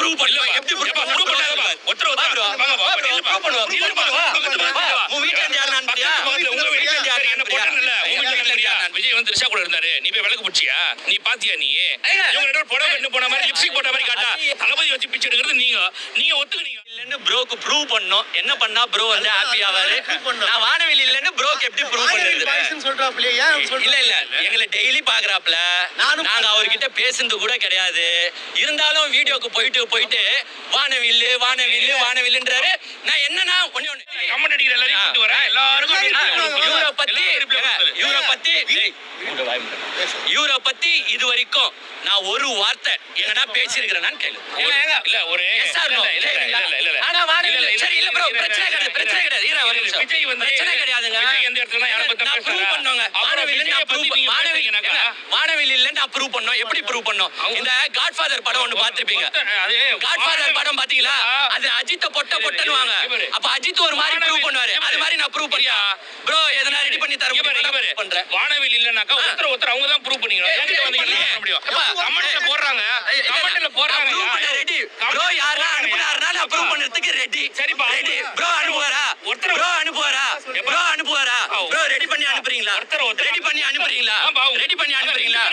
Prove பண்ணல எப்படி prove பண்ணாதப்பா ஒருத்தர வாங்க ப்ரூவ் பண்ணுவா உங்க வீட்ல இருந்து யார் அனுப்பியா உங்க வீட்ல இருந்து யார் என்ன போட்டனல்ல உங்க வீட்ல இருந்து யார் விஜய் வந்து த்ரிஷா கூட இருந்தாரு நீ போய் விளக்கு புடிச்சியா நீ பாத்தியா நீ இவங்க ரெண்டு புடவை கட்டு போன மாதிரி லிப்ஸ்டிக் போட்ட மாதிரி காட்டா தளபதி வச்சு பிச்சை எடுக்கிறது நீங்க ஒத்துக்குனீங்க இல்லன்னு ப்ரோக்கு ப்ரூவ் பண்ணோம் என்ன பண்ணா ப்ரோ வந்து ஹாப்பி ஆவாரு நான் வானவில் இல்லன்னு ப்ரோக்கு எப்படி ப்ரூவ் பண்றது பாய்ஸ்னு சொல்றாப்ல ஏன் சொல்ற இல்ல எங்களை டெய்லி பாக்குறாப்ல நாங்க அவர்கிட்ட பேசுனது கூட கிடையாது இருந்தாலும் வீடியோக்கு போயிட்டு வானவில்லுன்றாரு நான் என்னன்னா ஒண்ணே கமெண்ட் அடிக்கிற எல்லாரையும் கூட்டி வரேன் எல்லாரும் இவரை பத்தி இது வரைக்கும் நான் ஒரு வார்த்தை என்னடா பேசியிருக்கிறேன்னு கேளு இல்ல ஒரு சரி இல்ல ப்ரோ பிரச்சனை கிடையாது விஜய் வந்து பிரச்சனை கிடையாதுங்க விஜய் எந்த இடத்துல யாரை பத்தி ப்ரூவ் பண்ணுவாங்க வானவில் இல்லன்னு நான் ப்ரூவ் பண்ணோம் எப்படி ப்ரூவ் பண்ணோம் இந்த காட்ஃபாதர் படம் ஒன்னு பாத்திருப்பீங்க காட்ஃபாதர் படம் பாத்தீங்களா அது அஜித் பொட்டன்னுவாங்க அப்ப அஜித் ஒரு மாதிரி ப்ரூவ் பண்ணுவாரு அது மாதிரி நான் ப்ரூவ் பண்ணியா ப்ரோ எதனா ரெடி பண்ணி தரேன் பண்றேன் வானவில் இல்லனாக்கா ஒருத்தர் அவங்க தான் ப்ரூவ் பண்ணிக்கணும் என்கிட்ட வந்து பண்ண முடியும் கமெண்ட்ல போடுறாங்க ரெடி ப்ரோ யாரா அனுப்புறாருனா நான் ப்ரூவ் பண்றதுக்கு ரெடி சரிப்பா ரெடி ப்ரோ அனுப்புவாரா ப்ரோ ரெடி பண்ணி அனுப்புறீங்களா ரெடி பண்ணி அனுப்புறீங்களா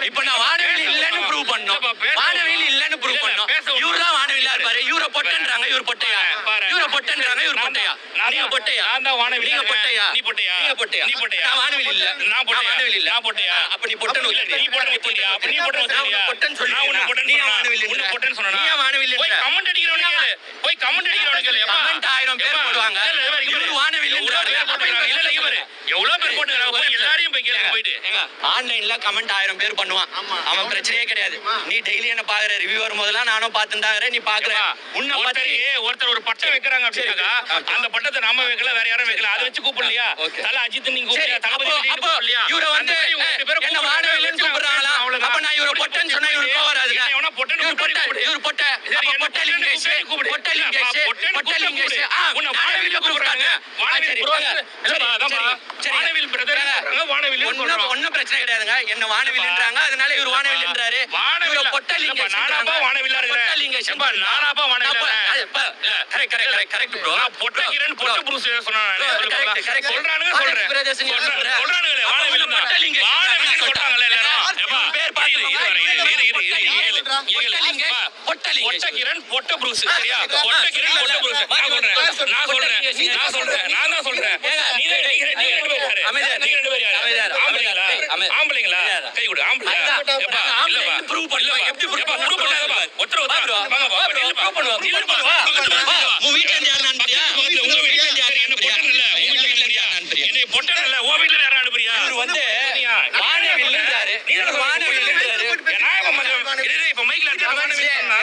இப்போ நான் வானவில் இல்லன்னு ப்ரூவ் பண்ணோம் வானவில் இல்லன்னு ப்ரூவ் பண்ணோம் இவரு தான் வானவில்லா இருப்பாரு இவரை பொட்டன்றாங்க இவர் பொட்டையா இவர் பொட்டையா நீங்க பொட்டையா நான் தான் வானவில் நீங்க பொட்டையா நீ பொட்டையா நான் வானவில் இல்ல நான் பொட்டையா அப்ப நீ பொட்டன்னு நீ பொட்டையா அப்ப நீ பொட்டன்னு சொல்லி நான் உன்ன பொட்டன் நீ வானவில் இல்ல பொட்டன் சொன்னா நீ வானவில் இல்ல போய் கமெண்ட் அடிக்கிறவனே கேளு கமெண்ட் 1000 பேர் போடுவாங்க இவரு வானவில் இல்ல இவரு எவ்வளவு பேர் போட்டுறாங்க எல்லாரையும் போய் கேளுங்க போயிட்டு ஆன்லைன்ல கமெண்ட் 1000 பேர் பண்ணுவான் அவன் பிரச்சனையே கிடையாது நீ டெய்லி என்ன பாக்குற ரிவ்யூ வரும்போதெல்லாம் நானும் பாத்துட்டாங்கறேன் நீ பாக்குற உன்ன பத்தி ஒருத்தர் ஒரு பட்டம் வைக்கறாங்க அப்படினா அந்த பட்டத்தை நாம வைக்கல வேற யாரும் வைக்கல அதை வச்சு கூப்பிடலையா தல அஜித் நீங்க கூப்பிடலையா தளபதி விஜய் கூப்பிடலையா இவர வந்து என்ன வானவில்லைன்னு கூப்பிடுறாங்களா அப்ப நான் இவர பொட்டன்னு சொன்னா இவரு கோவராதுங்க இவன பொட்டன்னு இவரு பொட்ட சரி பொட்டலிங்கேஷ் உன்ன வானவில்ல கூப்பிடுறாங்க வானவில் வானவில் பிரதர் வானவில் ஒண்ணும் பிரச்சனை கிடையாதுங்க என்ன வானவில்ன்றாங்க அதனால இவரு வானவில்ன்றாரு இவர பொட்டலிங்கேஷ் நானாப்பா வானவில்லா இருக்கேன் பொட்டலிங்கேஷ் நானாப்பா வானவில்லா கரெக்ட் ப்ரோ பொட்டகிரன் பொட்ட புருஷ சொன்னானே சொல்றானுங்க சொல்றானுங்க வானவில் பொட்டலிங்கேஷ் சொல்றாங்கல எல்லாரும் பேர் பாத்து பொட்டகிரன் பொட்ட புருஷ சரியா பொட்டகிரன் பொட்ட புருஷ நான் சொல்றேன் நீ ரெண்டு பேர் யாரு ஆம்பளைங்களா கை கொடு ஆம்பளைங்களா இல்லப்பா ப்ரூவ் பண்ணல எப்படி ப்ரூவ் பண்ணாதப்பா ஒருத்தர வாங்க உங்க வீட்ல இருந்து யார் அனுப்புறியா உங்க வீட்ல இருந்து யார் என்ன பொட்டனல்ல உங்க வீட்ல இருந்து யார் அனுப்புறியா என்ன பொட்டனல்ல உங்க வீட்ல இருந்து யார் அனுப்புறியா இவர் வந்து வானவில்ன்றாரு நீ வானவில்ன்றாரு நான் இப்ப மைக்ல அடிச்சு வானவில் சொன்னா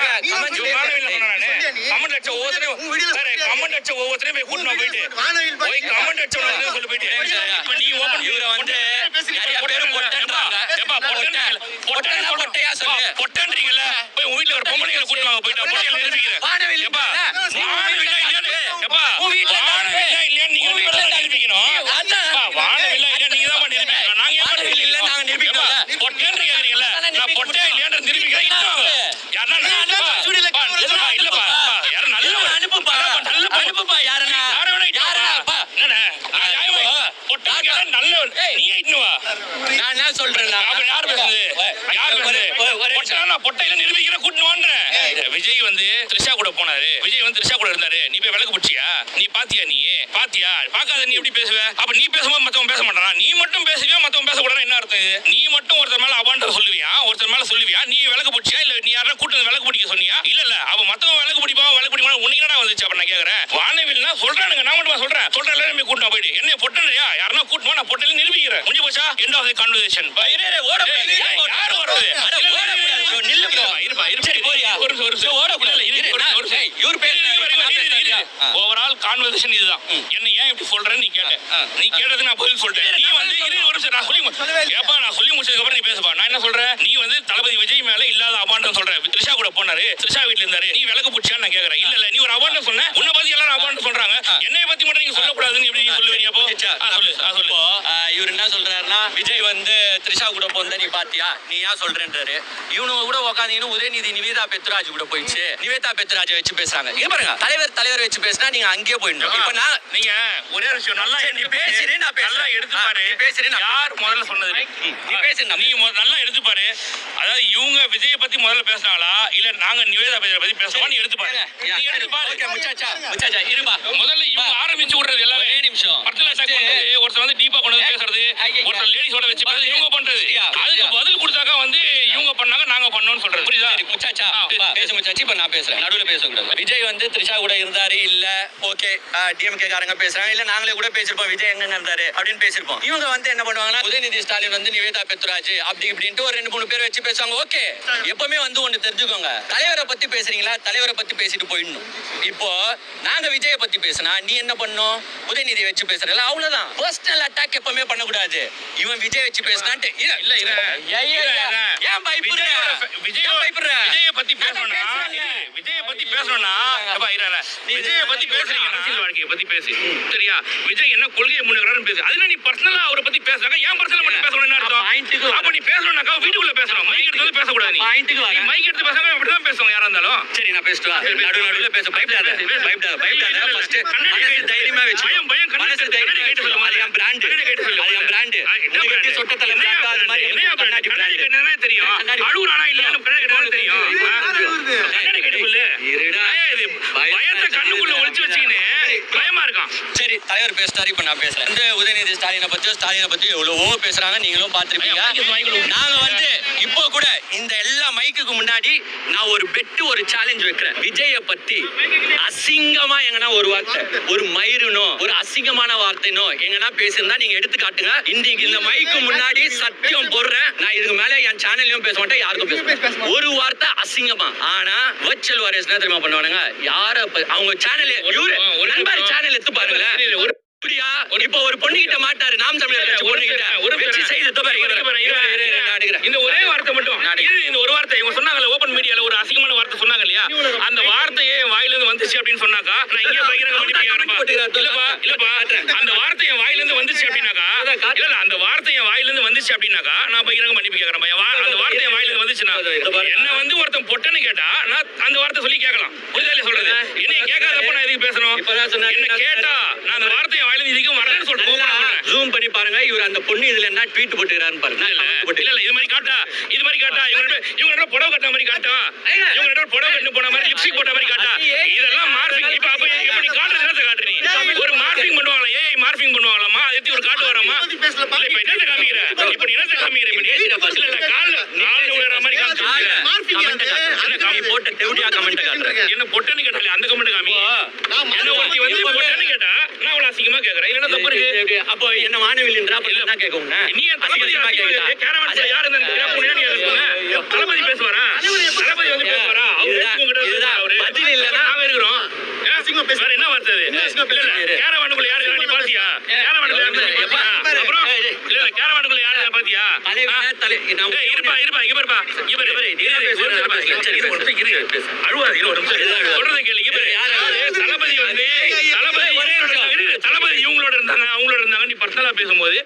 வானவில் சொன்னா நானே கமெண்ட் அடிச்ச ஒவ்வொருத்தரையும் போய் கூட்டிட்டு போய் கமெண்ட் அடிச்சவங்க சொல்லி போயிட்டு இப்ப நீ ஓபன் இவர வந்து நிறைய பேர் பொட்டன்றாங்க ஏப்பா பொட்டையா சொல்லு பொட்டன்றீங்கல போய் உங்க வீட்ல ஒரு பொம்பளைகளை கூட்டிட்டு வாங்க போய்டா பொட்டையில நிரூபிக்கிறேன் வானவில் ஏப்பா வானவில் இல்லையா ஏப்பா வானவில் இல்லையா நீங்க வீட்ல நிரூபிக்கணும் ஏப்பா வானவில் இல்லையா நீங்க தான் நிரூபிக்கணும் நாங்க வானவில் இல்ல நாங்க நிரூபிக்கணும் பொட்டன்றீங்க கேக்குறீங்கல நான் பொட்டையா இல்லையான்ற நிரூபிக்கிறேன் இன்னும் யாரனா இல்லப்பா யார நல்ல அனுப்புப்பா யாரனா யாரப்பா என்னடா பொட்டா நல்ல நீ இன்னுவா நான் என்ன சொல்றேன் யார் பேசுது பொட்டையில நிரூபிக்கிற கூட்டணும்ன்றேன் விஜய் வந்து த்ரிஷா கூட போனாரு விஜய் வந்து த்ரிஷா கூட இருந்தாரு நீ போய் விளக்கு பிடிச்சியா நீ பாத்தியா பாக்காத நீ எப்படி பேசுவ அப்ப நீ பேசும்போது மத்தவங்க பேச மாட்டானா நீ மட்டும் பேசுவியா மத்தவங்க பேசக்கூடாது என்ன அர்த்தம் இது நீ மட்டும் ஒருத்தர் மேல அவாண்ட சொல்லுவியா நீ விளக்கு பிடிச்சியா இல்ல நீ யாரா கூட்டு விளக்கு பிடிக்க சொன்னியா இல்ல அவ மத்தவங்க விளக்கு பிடிப்பா உனக்கு என்னடா வந்துச்சு அப்ப நான் கேக்குறேன் வானவில்னா சொல்றானுங்க நான் மட்டும் சொல்றேன் எல்லாரும் கூட்டா போயிட்டு என்ன பொட்டனையா யாரா கூட்டுமா நான் பொட்டல நிரூபிக்கிறேன் முடிஞ்சு போச்சா எண்ட் ஆஃப் தி கான்வர்சேஷன் ஓட யார் ஓடுறது நில்லு சரி போறியா ஒரு ஓட கூடாது இவர் பேர் ஓவரால் கான்வர்சேஷன் இதுதான் என்ன ஏன் இப்படி சொல்றேன்னு நீ கேட்டது நான் பதில் சொல்றேன் நீ வந்து நான் சொல்லி முடிச்சதுக்கு அப்புறம் நீ பேசுப்பா நான் என்ன சொல்றேன் நீ வந்து தளபதி விஜய் மேல இல்லாத அபாண்டம் சொல்ற த்ரிஷா கூட போனாரு த்ரிஷா வீட்ல இருந்தாரு நீ விளக்கு பிடிச்சான்னு நான் கேக்குறேன் இல்ல நீ ஒரு அபாண்டம் சொன்ன உன்னை பத்தி எல்லாரும் அபாண்டம் சொல்றாங்க என்னைய பத்தி மட்டும் நீங்க சொல்லக்கூடாதுன்னு எப்படி நீ சொல்லுவீங்க அப்போ சொல்லு இவர் என்ன சொல்றாருன்னா விஜய் வந்து த்ரிஷா கூட பொண்ணு நீ பாத்தியா நீ ஏன் சொல்றேன்றாரு. இவனுங்க கூட உட்காந்து உதயநிதி நிவேதா பெத்ராஜ் கூட போயிடுச்சு. நிவேதா பெத்ராஜை வச்சு பேசுறாங்க. இங்க பாருங்க தலைவர் வச்சு பேசினா நீங்க அங்கேயே போயிடணும். இப்ப நான் நீங்க ஒரே விஷயம் நல்லா நீ பேசுறே நான் நல்லா எடுத்து பாரு. நீ பேசுறே நான் யார் முதல்ல சொன்னது? நீ பேசு. நீ நல்லா எடுத்து பாரு. அதாவது இவங்க விஜயை பத்தி முதல்ல பேசினாங்களா இல்ல நாங்க நிவேதா பத்தி பேசுறோமா? நீ எடுத்து பாரு. நீ எடுத்து பாரு. ஓகே முச்சாச்சா இருப்பா. முதல்ல இவங்க ஆரம்பிச்சு விடுறது எல்லாமே நிமிஷம் பர்சனல் அட்டாக் பண்றது, ஒருத்தர் வந்து டீப்பா கொண்டு வந்து பேசுறது, ஒருத்தர் லேடிஸோட வச்சு பேசுறது இவங்க பண்றது. அதுக்கு பதில் கொடுத்தாக்கா வந்து இவங்க பண்ணாங்க நாங்க பண்ணோம்னு சொல்றது. புரியுதா? முச்சாச்சா பேச முச்சாச்சு. இப்ப நான் பேசுறேன். நடுவுல பேசக்கூடாது. விஜய் வந்து த்ரிஷா கூட இருந்தாரு இல்ல ஓகே டிஎம்கே காரங்க பேசுறாங்க இல்ல நாங்களே கூட பேசிருப்போம் விஜய் எங்க இருந்தாரு அப்படின்னு பேசிருப்போம். இவங்க வந்து என்ன பண்ணுவாங்கன்னா உதயநிதி ஸ்டாலின் வந்து நிவேதா பெத்ராஜ் அப்படி இப்படின்ட்டு ஒரு 2-3 பேர் வச்சு பேசுவாங்க. ஓகே எப்பவுமே வந்து ஒண்ணு தெரிஞ்சுக்கோங்க. தலைவரை பத்தி பேசுறீங்களா தலைவரை பத்தி பேசிட்டு போயிடணும். இப்போ நாங்க விஜயை பத்தி பேசினா நீ என்ன பண்ணும் உதயநிதி வச்சு பேசுறல அவ்வளவுதான். பர்சனல் அட்டாக் எப்பவுமே பண்ணக்கூடாது. இவன் விஜய் வச்சு பேசினான்ட்டு இல்ல ஏன் பயப்படுற? விஜயை பத்தி பேசணும்னா விஜயை பத்தி பேசணும்னா விஜயை பத்தி பேசுறீங்க அரசியல் வாழ்க்கையை பத்தி பேசு சரியா? விஜய் என்ன கொள்கையை முன்னுகிறாருன்னு பேசு. அதுல நீ பர்சனலா அவரை பத்தி பேசுறாங்க ஏன் பர்சனலா மட்டும் பேசணும்னு அர்த்தம்? அப்ப நீ பேசணும்னாக்கா வீட்டுக்குள்ள பேசணும். மைக் எடுத்து வந்து பேசக்கூடாது. நீ மைக் எடுத்து பேசுறாங்க அப்படிதான் பேசுவாங்க யாரா இருந்தாலும். சரி நான் பேசுவா நடுவுல பேச பயப்படாத ஃபர்ஸ்ட் தைரியமா வெச்சு பயம் மனசு தைரியமா கேட்டு சொல்லு. அது என் பிராண்ட் உனக்கு சொட்டத்தல பிராண்ட் அது மாதிரி என்ன கண்ணாடி பிராண்ட் என்னன்னா தெரியும். அழுகுறானா இல்லையான்னு கண்ணாடி கேட்டா தெரியும். கண்ணாடி கேட்டு சொல்லு. பயத்தை கண்ணுக்குள்ள ஒளிச்சு வச்சுக்கினே பயமா இருக்கான். சரி தலைவர் பேசிட்டாரு இப்ப நான் பேசுறேன். இந்த உதயநிதி ஸ்டாலினை பத்தி எவ்வளவோ பேசுறாங்க நீங்களும் பாத்திருப்பீங்க. நாங்க வந்து இப்போ கூட இந்த எல்லா மைக்குக்கு முன்னாடி நான் ஒரு பெட்டு ஒரு சேலஞ்ச் வைக்கிறேன். விஜய பத்தி அசிங்கமா எங்கன்னா ஒரு வார்த்தை ஒரு மயிருனோ ஒரு அசிங்கமான வார்த்தைனோ எங்கன்னா பேசியிருந்தா நீங்க எடுத்து காட்டுங்க. இன்னைக்கு இந்த மைக்கு முன்னாடி சத்தியம் போடுறேன் நான் இதுக்கு மேல என் சேனல்லையும் பேச மாட்டேன் யாருக்கும் பேச மாட்டேன். ஒரு வார்த்தை அசிங்கமா. ஆனா வர்ச்சுவல் வாரியர்ஸ் என்ன தெரியுமா பண்ணுவானுங்க யார அவங்க சேனல் நண்பர் சேனல் எடுத்து பாருங்களேன். இப்ப ஒரு பொண்ணு கிட்ட மாட்டாரு நாம் தமிழர் இந்த ஒரே வார்த்தை மட்டும் இந்த ஒரு வார்த்தை இவங்க சொன்னாங்கல்ல ஓபன் மீடியால ஒரு அசிங்கமான வார்த்தை சொன்னாங்க இல்லையா? அந்த வார்த்தையே வாயில இருந்து வந்துச்சு அப்படின்னு சொன்னாக்கா நான் இங்கே பகிரங்க இல்லப்பா அந்த வார்த்தை என் வாயில இருந்து வந்துச்சு அப்படின்னாக்கா இல்ல அந்த வார்த்தை என் வாயில இருந்து வந்துச்சு அப்படின்னாக்கா நான் பகிரங்க மன்னிப்பு கேட்கறேன். அந்த வார்த்தை என் வாயில இருந்து வந்துச்சுன்னா என்ன வந்து ஒருத்தன் பொட்டன்னு கேட்டா நான் அந்த வார்த்தை சொல்லி கேட்கலாம். புரிதலே சொல்றது என்னைய கேட்காதப்ப நான் எதுக்கு பேசணும்? என்ன கேட்டா நான் அந்த வார்த்தை என் வாயில இருந்து இதுக்கும் வரேன்னு சொல்றேன். ஜூம் பண்ணி பாருங்க இவர் அந்த பொண்ணு இதுல என்ன ட்வீட் போட்டுக்கிறாருன்னு பாருங்க. இல்ல இது மாதிரி காட்டா இவங்க புடவை கட்ட மாதிரி காட்டா இவங்க புடவை கட்டு போன மாதிரி லிப்ஸ்டிக் போட்ட மாதிரி காட்டா இதெல்லாம் மார்பிங். இப்ப அப்ப எப்படி காட்டுறது என்னத்தை காட்டுறீ? ஒரு மார்பிங் பண்ணுவாங்களா? ஏஐ மார்பிங் பண்ணுவாங்களாமா? அது எப்படி ஒரு காட்டு வராமா? இப்ப என்னத்தை காமிக்கிற? இப்ப நீ என்னத்தை காமிக்கிற? இப்ப நீ இல்ல கால்ல விழுற மாதிரி காமிக்கிற. போட்ட தெவுடியா கமெண்ட் காட்டுறேன். என்ன பொட்டன்னு கேட்டாலே அந்த கமெண்ட் காமி. என்ன ஒருத்தி வந்து பொட்டன்னு கேட்டா நான் அவ்வளவு அசிங்கமா கேக்குறேன். என்ன தப்பு இருக்கு? அப்போ என்ன வானவில்லின்றா அப்ப என்ன கேக்குங்க? நீ தளபதி கேரவன்ல யாரு இருந்தா தளபதி பேசுவாரா? தளபதி வந்து பேசுவாரா? அவரு பதில் இல்லனா நாங்க இருக்கிறோம். வேற என்ன வார்த்தை இது? கேரவனுக்குள்ள யாரு நீ பாத்தியா? கேரவனுக்குள்ள யாரு பாத்தியா? அப்புறம் இல்ல கேரவனுக்குள்ள யாரு பாத்தியா? இருப்பா இங்க பாருப்பா இங்க பாரு சொல்றதை கேளு. தளபதி வந்து தளபதி இவங்களோட இருந்தாங்க அவங்களோட இருந்தாங்க. நீ பர்சனலா பேசும்போது